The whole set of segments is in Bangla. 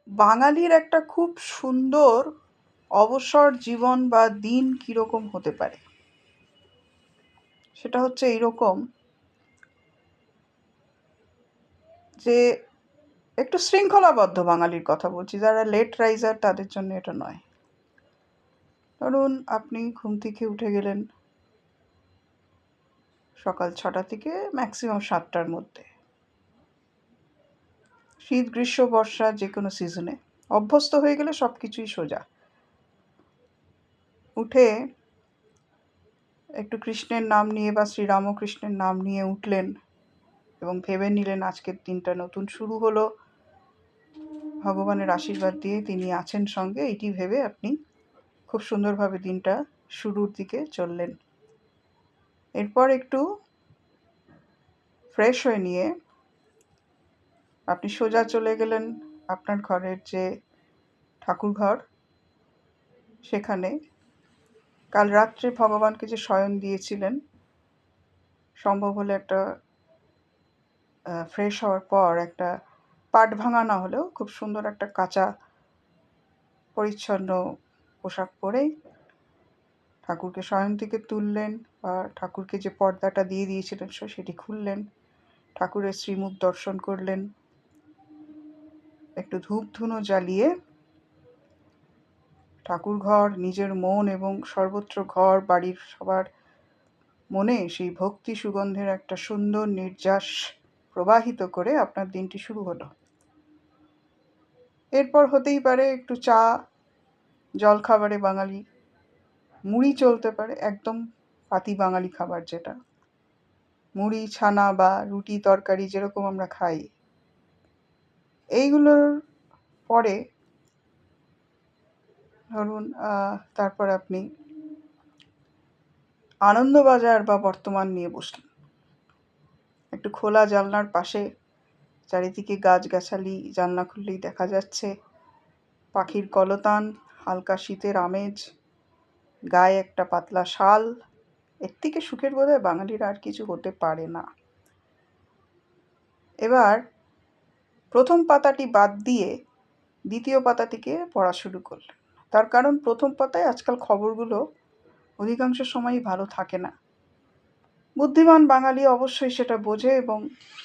বাঙালির একটা খুব সুন্দর অবসর জীবন বা দিন কীরকম হতে পারে, সেটা হচ্ছে এইরকম যে একটু শৃঙ্খলাবদ্ধ বাঙালির কথা বলছি, যারা লেট রাইজার তাদের জন্য এটা নয়। ধরুন আপনি ঘুম থেকে উঠে গেলেন সকাল 6টা থেকে ম্যাক্সিমাম 7টার মধ্যে, শীত গ্রীষ্ম বর্ষা যে কোনো সিজনে অভ্যস্ত হয়ে গেলে সব কিছুই সোজা। উঠে একটু কৃষ্ণের নাম নিয়ে বা শ্রীরামকৃষ্ণের নাম নিয়ে উঠলেন এবং ভেবে নিলেন আজকের দিনটা নতুন শুরু হলো, ভগবানের আশীর্বাদ দিয়ে তিনি আছেন সঙ্গে, এটি ভেবে আপনি খুব সুন্দরভাবে দিনটা শুরুর দিকে চললেন। এরপর একটু ফ্রেশ হয়ে নিয়ে আপনি সোজা চলে গেলেন আপনার ঘরের যে ঠাকুর ঘর, সেখানে কাল রাত্রে ভগবানকে যে শয়ন দিয়েছিলেন, সম্ভব হলে একটা ফ্রেশ হওয়ার পর একটা পাট ভাঙা না হলেও খুব সুন্দর একটা কাঁচা পরিচ্ছন্ন পোশাক পরেই ঠাকুরকে শয়ন থেকে তুললেন, বা ঠাকুরকে যে পর্দাটা দিয়ে দিয়েছিলেন সেটি খুললেন, ঠাকুরের শ্রীমুখ দর্শন করলেন, একটু ধূপ ধুনো জ্বালিয়ে ঠাকুর ঘর, নিজের মন এবং সর্বত্র ঘর বাড়ির সবার মনে সেই ভক্তি সুগন্ধের একটা সুন্দর নির্যাস প্রবাহিত করে আপনার দিনটি শুরু হলো। এরপর হতেই পারে একটু চা, জলখাবারে বাঙালি মুড়ি চলতে পারে, একদম পাতি বাঙালি খাবার যেটা মুড়ি, ছানা বা রুটি তরকারি যেরকম আমরা খাই। এইগুলোর পরে ধরুন তারপর আপনি আনন্দবাজার বা বর্তমান নিয়ে বসলেন। একটু খোলা জানলার পাশে চারিদিকে গাছগাছালি, জানলা খুললেই দেখা যাচ্ছে পাখির কলতান, হালকা শীতের আমেজ, গায়ে একটা পাতলা শাল। এর থেকে সুখের বোধহয় বাঙালির আর কিছু হতে পারে না। এবার প্রথম পাতাটি বাদ দিয়ে দ্বিতীয় পাতাটিকে পড়া শুরু করলেন। তার কারণ প্রথম পাতায় আজকাল খবরগুলো অধিকাংশ সময়ই ভালো থাকে না। বুদ্ধিমান বাঙালি অবশ্যই সেটা বোঝে এবং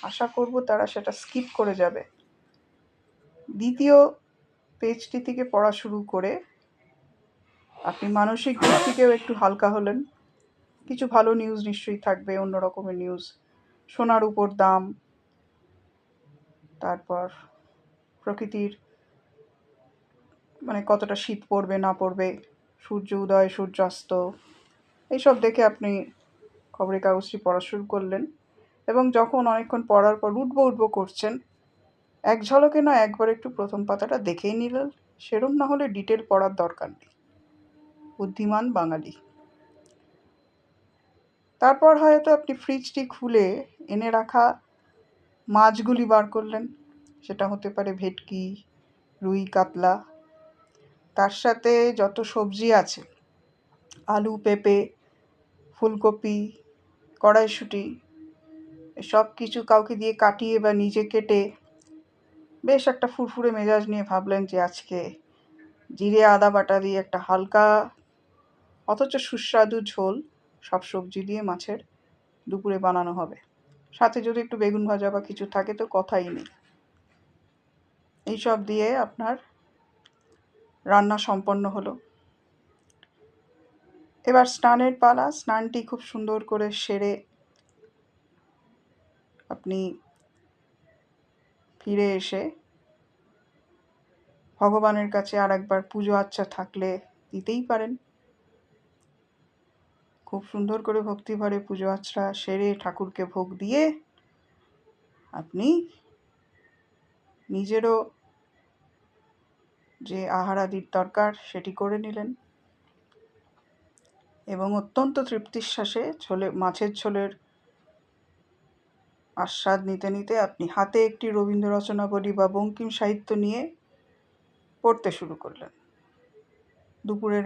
আশা করব তারা সেটা স্কিপ করে যাবে। দ্বিতীয় পেজটি থেকে পড়া শুরু করে আপনি মানসিক দিক থেকেও একটু হালকা হলেন। কিছু ভালো নিউজ নিশ্চয়ই থাকবে, অন্য রকমের নিউজ, সোনার উপর দাম, তারপর প্রকৃতির কতটা শীত পড়বে না পড়বে, সূর্য উদয় সূর্যাস্ত, এইসব দেখে আপনি খবরের কাগজটি পড়া শুরু করলেন। এবং যখন অনেকক্ষণ পড়ার পর উঠবো করছেন, এক ঝলকে না একবার একটু প্রথম পাতাটা দেখেই নিলেন, সেরম না হলে ডিটেল পড়ার দরকার নেই। বুদ্ধিমান বাঙালি। তারপর হয়তো আপনি ফ্রিজটি খুলে এনে রাখা মাছগুলি বার করলেন, সেটা হতে পারে ভেটকি, রুই, কাতলা। তার সাথে যত সবজি আছে, আলু, পেঁপে, ফুলকপি, কড়াইশুঁটি, সব কিছু কাউকে দিয়ে কাটিয়ে বা নিজে কেটে বেশ একটা ফুরফুরে মেজাজ নিয়ে ভাবলেন যে আজকে জিরে আদা বাটা দিয়ে একটা হালকা অথচ সুস্বাদু ঝোল সব সবজি দিয়ে মাছের দুপুরে বানানো হবে। সাথে যদি একটু বেগুন ভাজা বা কিছু থাকে তো কথাই নেই। এইসব দিয়ে আপনার রান্না সম্পন্ন হলো। এবার স্নানের পালা। স্নানটি খুব সুন্দর করে সেরে আপনি ফিরে এসে ভগবানের কাছে আর একবার পুজো আচ্চা থাকলে দিতেই পারেন। খুব সুন্দর করে ভক্তিভরে পুজো আচ্চা সেরে ঠাকুরকে ভোগ দিয়ে আপনি নিজেরও যে আহারাদির দরকার সেটি করে নিলেন এবং অত্যন্ত তৃপ্তিশ্বাসে মাছের ঝোলের আস্বাদ নিতে নিতে আপনি হাতে একটি রবীন্দ্র রচনাবলী বা বঙ্কিম সাহিত্য নিয়ে পড়তে শুরু করলেন। দুপুরের